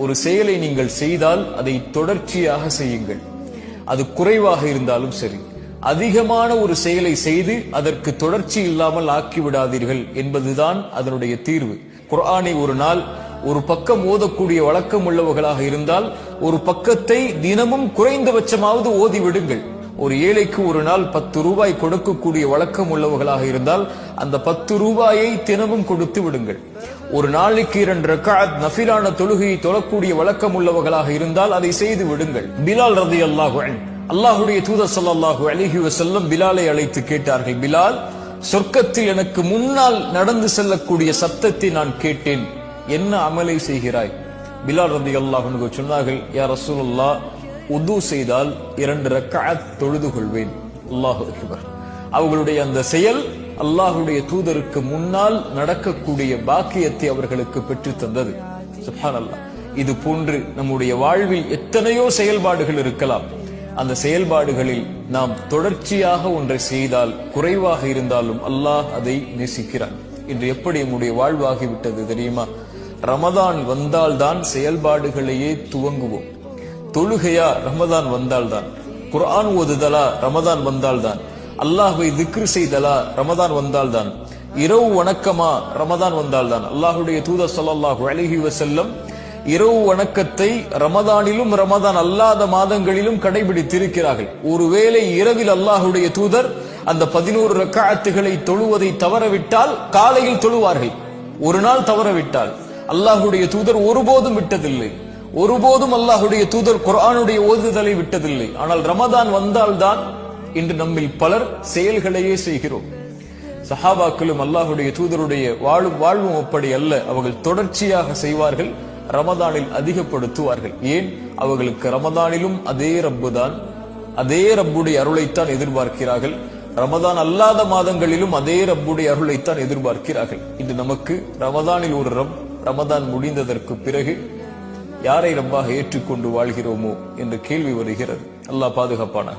ஒரு செயலை நீங்கள் செய்தால் அதை தொடர்ச்சியாக செய்யுங்கள். அது குறைவாக இருந்தாலும் சரி. அதிகமான ஒரு செயலை செய்து அதற்கு தொடர்ச்சி இல்லாமல் ஆக்கிவிடாதீர்கள் என்பதுதான் அதனுடைய தீர்வு. குர்ஆனை ஒரு நாள் ஒரு பக்கம் ஓதக்கூடிய வழக்கம் உள்ளவர்களாக இருந்தால் ஒரு பக்கத்தை தினமும் குறைந்தபட்சமாவது ஓதிவிடுங்கள். ஒரு ஏழைக்கு ஒரு நாள் 10 ரூபாய் கொடுக்கக்கூடிய வழக்கம் உள்ளவர்களாக இருந்தால் அந்த 10 ரூபாயை தினமும் கொடுத்து விடுங்கள். ஒரு நாளைக்கு 2 ரக்அத் நஃபிலான தொழுகையை தொழக்கூடிய வழக்கம் உள்ளவர்களாக இருந்தால் அதை செய்து விடுங்கள். பிலால் ரலியல்லாஹு அன்ஹு, அல்லாஹ்வுடைய தூதர் ஸல்லல்லாஹு அலைஹி வஸல்லம் பிலாலை அழைத்து கேட்டார்கள், பிலால், சொர்க்கத்தில் எனக்கு முன்னால் நடந்து செல்லக்கூடிய சத்தத்தை நான் கேட்டேன், என்ன அமலை செய்கிறாய்? பிலால் ரலியல்லாஹு அன்ஹு சொன்னார்கள், யா ரசூலுல்லாஹ், உது செய்தால் 2 ரக்அத் தொழுது கொள்வேன். அல்லாஹு அக்பர். அவர்களுடைய அந்த செயல் அல்லாஹ்வுடைய தூதருக்கு முன்னால் நடக்கக்கூடிய பாக்கியத்தை அவர்களுக்கு பெற்று தந்தது. சுப்ஹானல்லாஹ். இது போன்று நம்முடைய வாழ்வில் எத்தனையோ செயல்பாடுகள் இருக்கலாம். அந்த செயல்பாடுகளில் நாம் தொடர்ச்சியாக ஒன்றை செய்தால் குறைவாக இருந்தாலும் அல்லாஹ் அதை நேசிக்கிறான். இன்று எப்படி நம்முடைய வாழ்வாகிவிட்டது தெரியுமா? ரமதான் வந்தால்தான் செயல்பாடுகளையே துவங்குவோம். தொழுகையா? ரமதான் வந்தால்தான். குர்ஆன் ஓதுதலா? ரமதான் வந்தால்தான். அல்லாஹ்வை திக்ர் செய்தலா? ரமதான் வந்தால்தான். இரவு வணக்கமா? ரமதான் வந்தால்தான். அல்லாஹ்வுடைய தூதர் ஸல்லல்லாஹு அலைஹி வஸல்லம் இரவு வணக்கத்தை ரமதானிலும் ரமதான் அல்லாத மாதங்களிலும் கடைபிடித்திருக்கிறார்கள். ஒருவேளை இரவில் அல்லாஹ்வுடைய தூதர் அந்த 11 ரக்அத்துகளை தொழுவதை தவறவிட்டால் காலையில் தொழுவார்கள். ஒரு நாள் தவறவிட்டால் அல்லாஹ்வுடைய தூதர் ஒருபோதும் விட்டதில்லை. ஒருபோதும் அல்லாஹ்வுடைய தூதர் குர்ஆனுடைய ஓதுதலை விட்டதில்லை. ஆனால் ரமதான் வந்தால்தான் இன்று நம்மில் பலர் செயல்களையே செய்கிறோம். சஹாபாக்களும் அல்லாஹ்வுடைய தூதருடைய வாழ்வும் அப்படி அல்ல. அவர்கள் தொடர்ச்சியாக செய்வார்கள், ரமதானில் அதிகப்படுத்துவார்கள். ஏன்? அவர்களுக்கு ரமதானிலும் அதே ரப்புதான், அதே ரப்புடைய அருளைத்தான் எதிர்பார்க்கிறார்கள். ரமதான் அல்லாத மாதங்களிலும் அதே ரப்புடைய அருளைத்தான் எதிர்பார்க்கிறார்கள். இன்று நமக்கு ரமதானில் ஒரு ரப், ரமதான் முடிந்ததற்கு பிறகு யாரை ரப்பாக ஏற்றுக்கொண்டு வாழ்கிறோமோ என்ற கேள்வி வருகிறது. அல்லாஹ் பாதுகாப்பானாக.